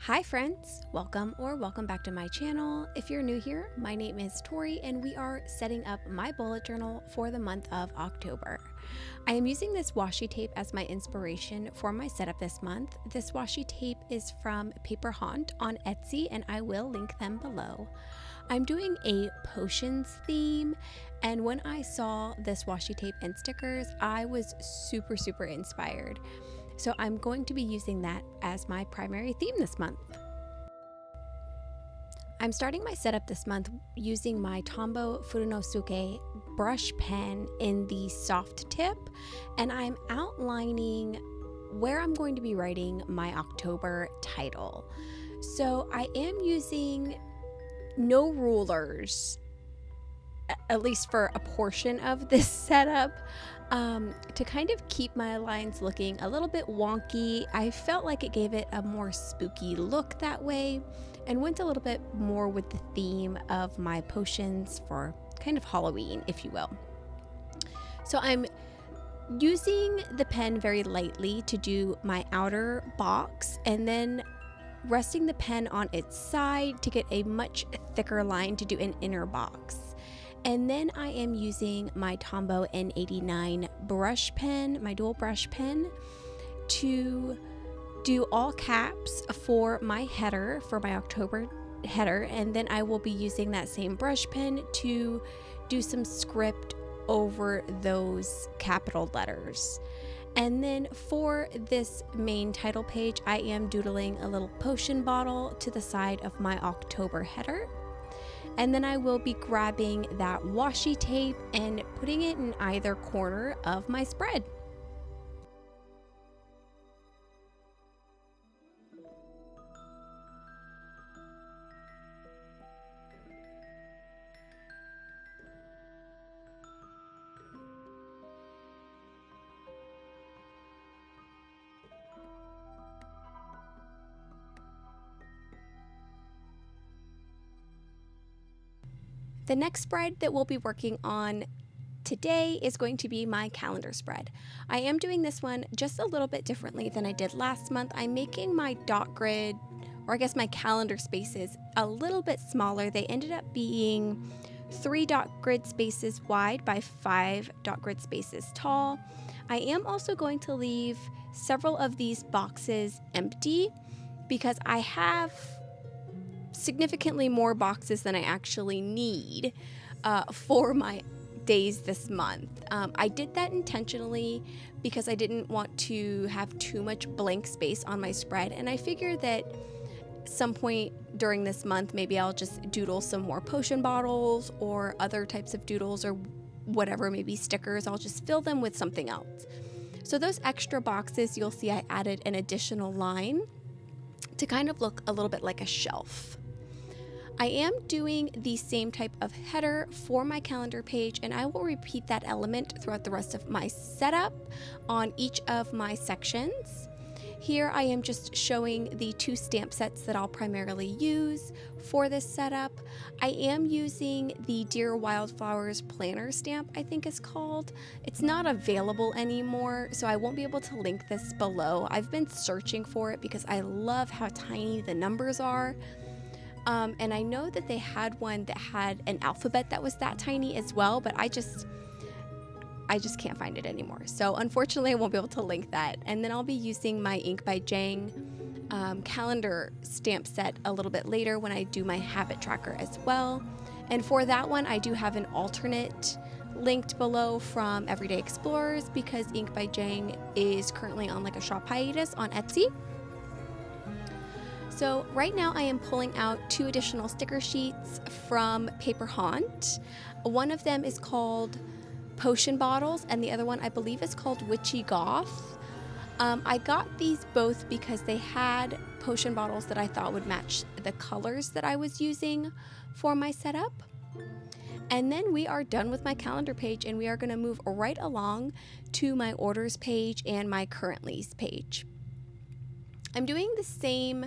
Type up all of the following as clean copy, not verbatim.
Hi friends, welcome back to my channel. If you're new here, my name is Torey and we are setting up my bullet journal for the month of October. I am using this washi tape as my inspiration for my setup this month. This washi tape is from Paper Haunt on Etsy and I will link them below. I'm doing a potions theme, and when I saw this washi tape and stickers, I was super inspired. So I'm going to be using that as my primary theme this month. I'm starting my setup this month using my Tombow Furunosuke brush pen in the soft tip, and I'm outlining where I'm going to be writing my October title. So I am using no rulers, at least for a portion of this setup, to kind of keep my lines looking a little bit wonky. I felt like it gave it a more spooky look that way and went a little bit more with the theme of my potions for kind of Halloween, if you will. So I'm using the pen very lightly to do my outer box and then resting the pen on its side to get a much thicker line to do an inner box. And then I am using my Tombow N89 brush pen, my dual brush pen, to do all caps for my header, for my October header. And then I will be using that same brush pen to do some script over those capital letters. And then for this main title page, I am doodling a little potion bottle to the side of my October header. And then I will be grabbing that washi tape and putting it in either corner of my spread. The next spread that we'll be working on today is going to be my calendar spread. I am doing this one just a little bit differently than I did last month. I'm making my dot grid, or I guess my calendar spaces, a little bit smaller. They ended up being 3 dot grid spaces wide by 5 dot grid spaces tall. I am also going to leave several of these boxes empty because I have significantly more boxes than I actually need for my days this month. I did that intentionally because I didn't want to have too much blank space on my spread, and I figured that some point during this month maybe I'll just doodle some more potion bottles or other types of doodles or whatever, maybe stickers. I'll just fill them with something else. So those extra boxes, you'll see I added an additional line to kind of look a little bit like a shelf. I am doing the same type of header for my calendar page, and I will repeat that element throughout the rest of my setup on each of my sections. Here I am just showing the 2 stamp sets that I'll primarily use for this setup. I am using the Dear Wildflowers planner stamp, I think it's called. It's not available anymore, so I won't be able to link this below. I've been searching for it because I love how tiny the numbers are. And I know that they had one that had an alphabet that was that tiny as well, but I just can't find it anymore. So unfortunately, I won't be able to link that. And then I'll be using my Ink by Jang calendar stamp set a little bit later when I do my habit tracker as well. And for that one, I do have an alternate linked below from Everyday Explorers because Ink by Jang is currently on like a shop hiatus on Etsy. So right now I am pulling out 2 additional sticker sheets from Paper Haunt. One of them is called Potion Bottles and the other one I believe is called Witchy Goth. I got these both because they had potion bottles that I thought would match the colors that I was using for my setup. And then we are done with my calendar page and we are going to move right along to my orders page and my currently's page. I'm doing the same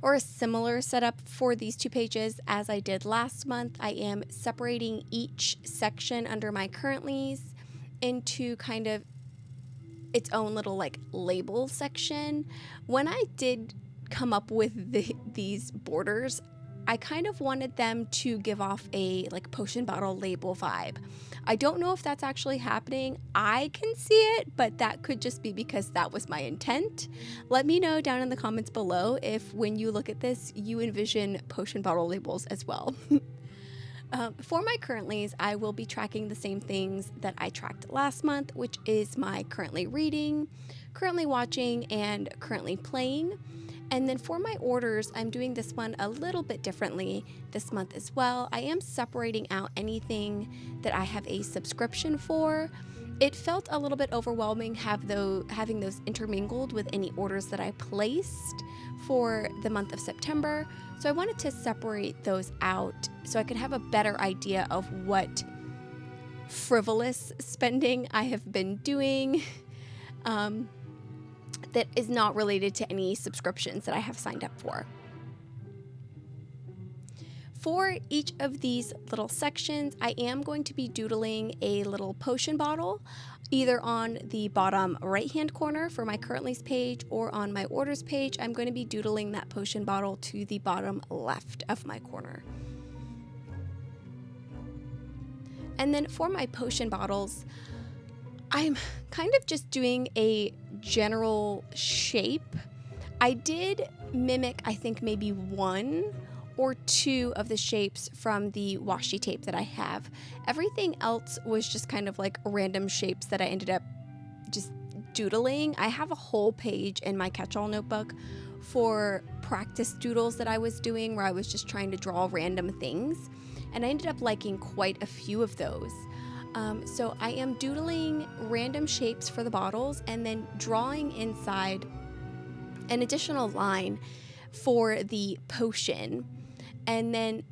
or a similar setup for these 2 pages as I did last month. I am separating each section under my currentlies into kind of its own little like label section. When I did come up with these borders, I kind of wanted them to give off a like potion bottle label vibe. I don't know if that's actually happening. I can see it, but that could just be because that was my intent. Let me know down in the comments below if when you look at this, you envision potion bottle labels as well. For my currentlies, I will be tracking the same things that I tracked last month, which is my currently reading, currently watching, and currently playing. And then for my orders, I'm doing this one a little bit differently this month as well. I am separating out anything that I have a subscription for. It felt a little bit overwhelming having those intermingled with any orders that I placed for the month of September. So I wanted to separate those out so I could have a better idea of what frivolous spending I have been doing. That is not related to any subscriptions that I have signed up for. For each of these little sections, I am going to be doodling a little potion bottle, either on the bottom right-hand corner for my currentlies page or on my orders page. I'm going to be doodling that potion bottle to the bottom left of my corner. And then for my potion bottles, I'm kind of just doing a general shape. I did mimic, I think, maybe 1 or 2 of the shapes from the washi tape that I have. Everything else was just kind of like random shapes that I ended up just doodling. I have a whole page in my catch-all notebook for practice doodles that I was doing where I was just trying to draw random things, and I ended up liking quite a few of those. So I am doodling random shapes for the bottles and then drawing inside an additional line for the potion. And then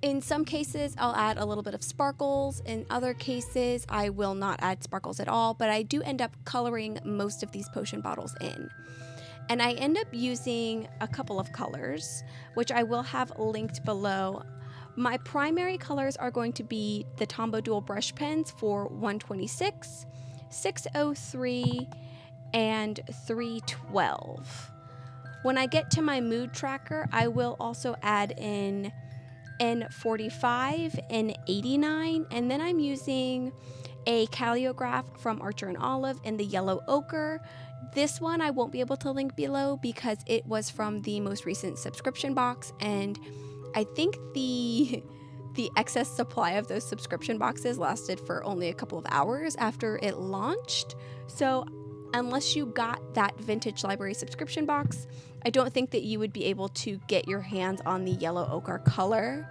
in some cases, I'll add a little bit of sparkles. In other cases, I will not add sparkles at all, but I do end up coloring most of these potion bottles in. And I end up using a couple of colors, which I will have linked below. My primary colors are going to be the Tombow Dual Brush Pens for 126, 603, and 312. When I get to my mood tracker, I will also add in N45 and 89, and then I'm using a calligraph from Archer and Olive in the yellow ochre. This one I won't be able to link below because it was from the most recent subscription box, and I think the excess supply of those subscription boxes lasted for only a couple of hours after it launched. So unless you got that vintage library subscription box, I don't think that you would be able to get your hands on the yellow ochre color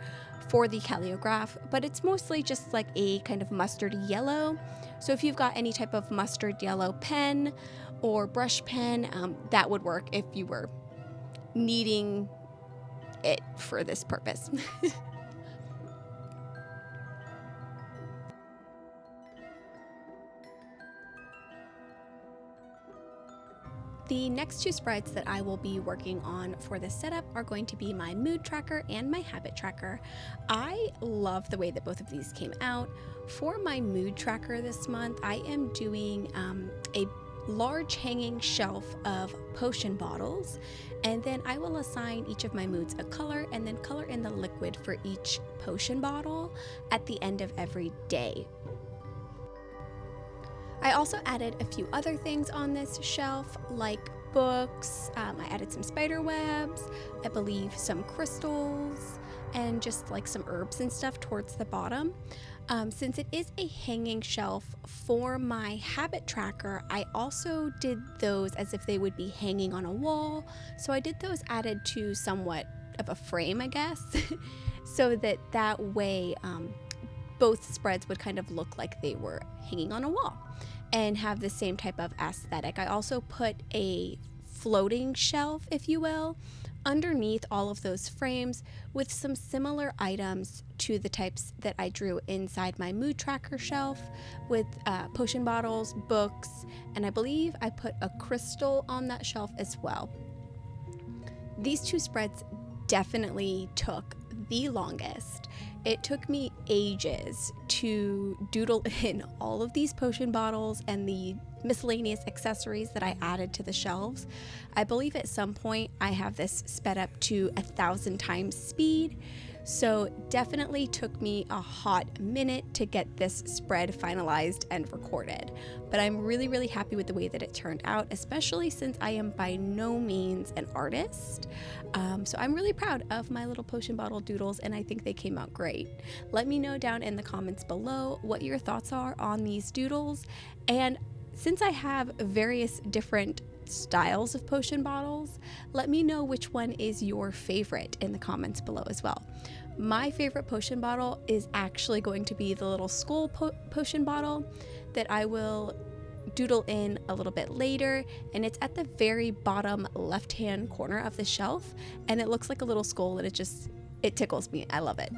for the calligraph, but it's mostly just like a kind of mustard yellow. So if you've got any type of mustard yellow pen or brush pen, that would work if you were needing it for this purpose. The next 2 spreads that I will be working on for this setup are going to be my mood tracker and my habit tracker. I love the way that both of these came out. For my mood tracker this month, I am doing a large hanging shelf of potion bottles, and then I will assign each of my moods a color and then color in the liquid for each potion bottle at the end of every day. I also added a few other things on this shelf, like books. I added some spider webs, I believe some crystals, and just like some herbs and stuff towards the bottom. Since it is a hanging shelf for my habit tracker, I also did those as if they would be hanging on a wall. So I did those added to somewhat of a frame, I guess, so that way both spreads would kind of look like they were hanging on a wall and have the same type of aesthetic. I also put a floating shelf, if you will, underneath all of those frames with some similar items to the types that I drew inside my mood tracker shelf with potion bottles, books, and I believe I put a crystal on that shelf as well. These 2 spreads definitely took the longest. It took me ages to doodle in all of these potion bottles and the miscellaneous accessories that I added to the shelves. I believe at some point I have this sped up to 1,000 times speed. So definitely took me a hot minute to get this spread finalized and recorded. But I'm really happy with the way that it turned out, especially since I am by no means an artist. So I'm really proud of my little potion bottle doodles, and I think they came out great. Let me know down in the comments below what your thoughts are on these doodles. And since I have various different styles of potion bottles, let me know which one is your favorite in the comments below as well. My favorite potion bottle is actually going to be the little skull potion bottle that I will doodle in a little bit later, and it's at the very bottom left hand corner of the shelf, and it looks like a little skull, and it tickles me. I love it.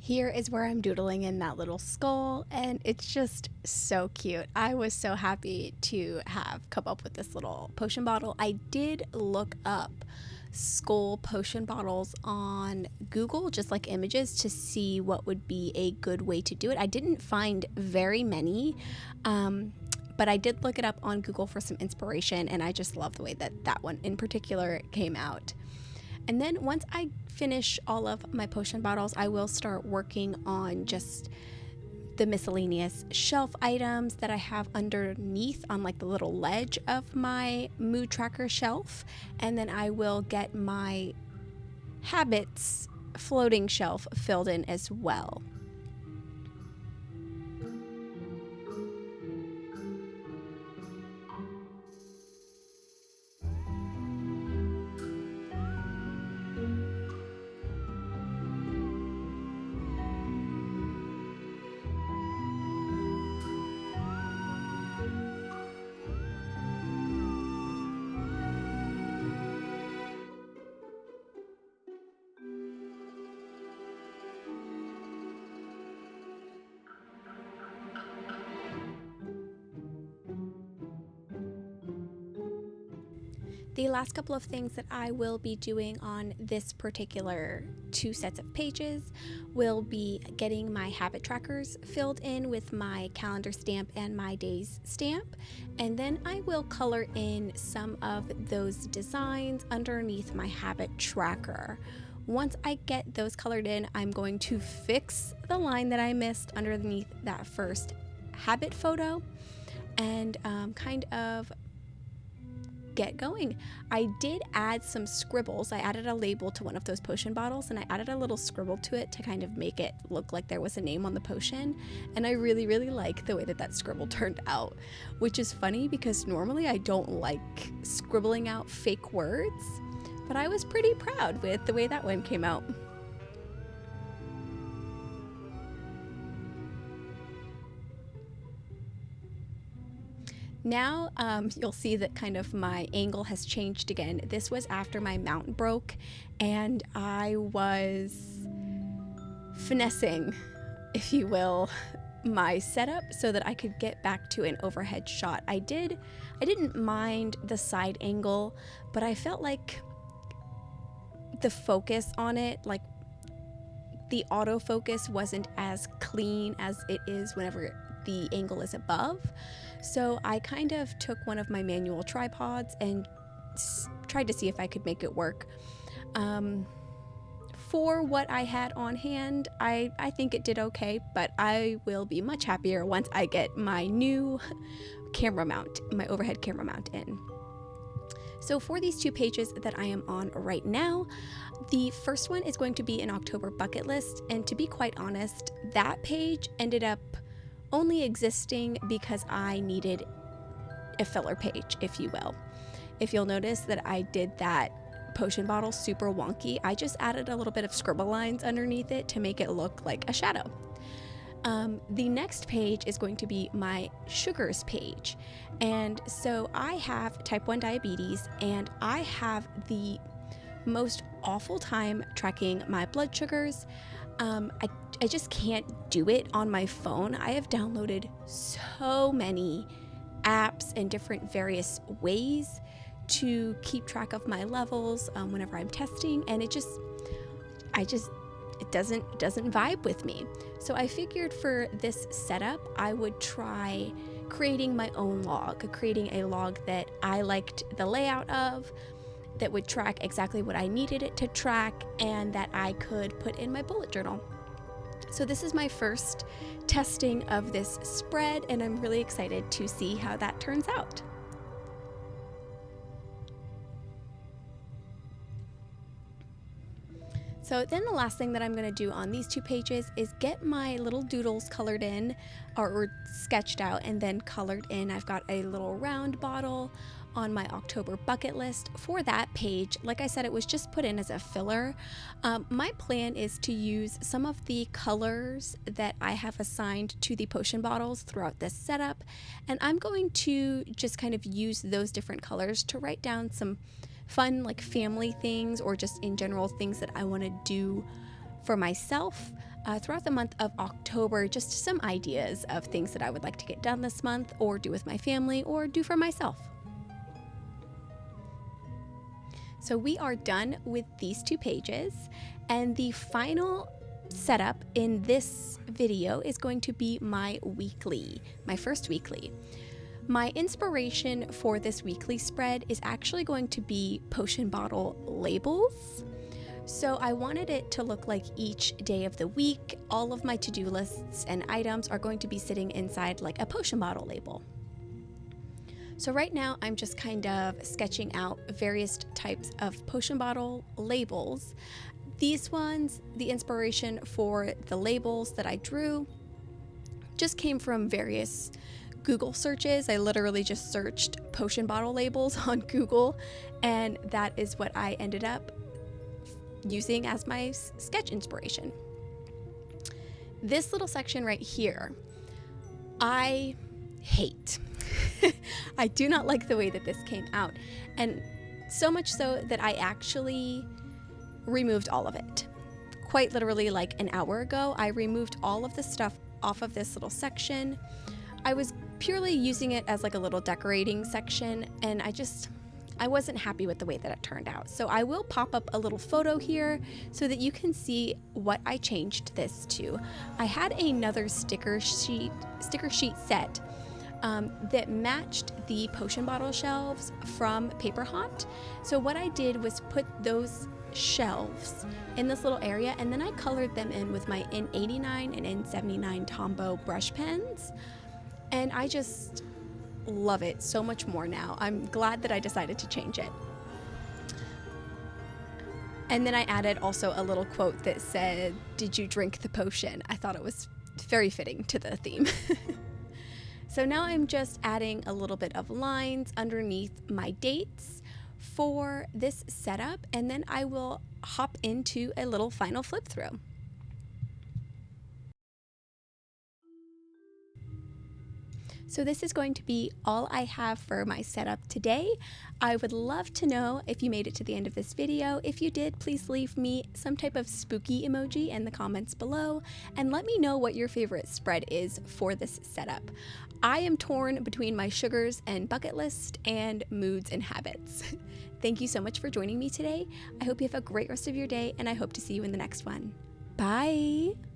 Here is where I'm doodling in that little skull, and it's just so cute. I was so happy to have come up with this little potion bottle. I did look up skull potion bottles on Google, just like images, to see what would be a good way to do it. I didn't find very many, but I did look it up on Google for some inspiration, and I just love the way that that one in particular came out. And then once I finish all of my potion bottles, I will start working on just the miscellaneous shelf items that I have underneath on like the little ledge of my mood tracker shelf. And then I will get my habits floating shelf filled in as well. The last couple of things that I will be doing on this particular 2 sets of pages will be getting my habit trackers filled in with my calendar stamp and my days stamp, and then I will color in some of those designs underneath my habit tracker. Once I get those colored in, I'm going to fix the line that I missed underneath that first habit photo and kind of get going. I did add some scribbles. I added a label to one of those potion bottles, and I added a little scribble to it to kind of make it look like there was a name on the potion, and I really like the way that that scribble turned out, which is funny because normally I don't like scribbling out fake words, but I was pretty proud with the way that one came out. Now you'll see that kind of my angle has changed again. This was after my mount broke and I was finessing, if you will, my setup so that I could get back to an overhead shot. I didn't mind the side angle, but I felt like the focus on it, like the autofocus wasn't as clean as it is whenever the angle is above. So I kind of took one of my manual tripods and tried to see if I could make it work. For what I had on hand, I think it did okay, but I will be much happier once I get my new camera mount, my overhead camera mount in. So for these 2 pages that I am on right now, the first one is going to be an October bucket list, and to be quite honest, that page ended up only existing because I needed a filler page, if you will. If you'll notice that I did that potion bottle super wonky, I just added a little bit of scribble lines underneath it to make it look like a shadow. The next page is going to be my sugars page, and so I have type 1 diabetes, and I have the most awful time tracking my blood sugars. I just can't do it on my phone. I have downloaded so many apps and different various ways to keep track of my levels whenever I'm testing, and it doesn't vibe with me. So I figured for this setup, I would try creating my own log, creating a log that I liked the layout of, that would track exactly what I needed it to track, and that I could put in my bullet journal. So this is my first testing of this spread, and I'm really excited to see how that turns out. So then the last thing that I'm going to do on these 2 pages is get my little doodles colored in, or sketched out and then colored in. I've got a little round bottle on my October bucket list for that page. Like I said, it was just put in as a filler. My plan is to use some of the colors that I have assigned to the potion bottles throughout this setup, and I'm going to just kind of use those different colors to write down some fun like family things, or just in general things that I want to do for myself throughout the month of October. Just some ideas of things that I would like to get done this month, or do with my family, or do for myself. So we are done with these 2 pages, and the final setup in this video is going to be my first weekly. My inspiration for this weekly spread is actually going to be potion bottle labels. So I wanted it to look like each day of the week, all of my to-do lists and items are going to be sitting inside like a potion bottle label. So right now I'm just kind of sketching out various types of potion bottle labels. These ones, the inspiration for the labels that I drew just came from various Google searches. I literally just searched potion bottle labels on Google, and that is what I ended up using as my sketch inspiration. This little section right here, I hate. I do not like the way that this came out, and so much so that I actually removed all of it. Quite literally like an hour ago, I removed all of the stuff off of this little section. I was purely using it as like a little decorating section, and I wasn't happy with the way that it turned out. So I will pop up a little photo here so that you can see what I changed this to. I had another sticker sheet set that matched the potion bottle shelves from Paper Haunt. So what I did was put those shelves in this little area, and then I colored them in with my N89 and N79 Tombow brush pens, and I just love it so much more now. I'm glad that I decided to change it. And then I added also a little quote that said, "Did you drink the potion?" I thought it was very fitting to the theme. So now I'm just adding a little bit of lines underneath my dates for this setup, and then I will hop into a little final flip through. So this is going to be all I have for my setup today. I would love to know if you made it to the end of this video. If you did, please leave me some type of spooky emoji in the comments below, and let me know what your favorite spread is for this setup. I am torn between my sugars and bucket list and moods and habits. Thank you so much for joining me today. I hope you have a great rest of your day, and I hope to see you in the next one. Bye!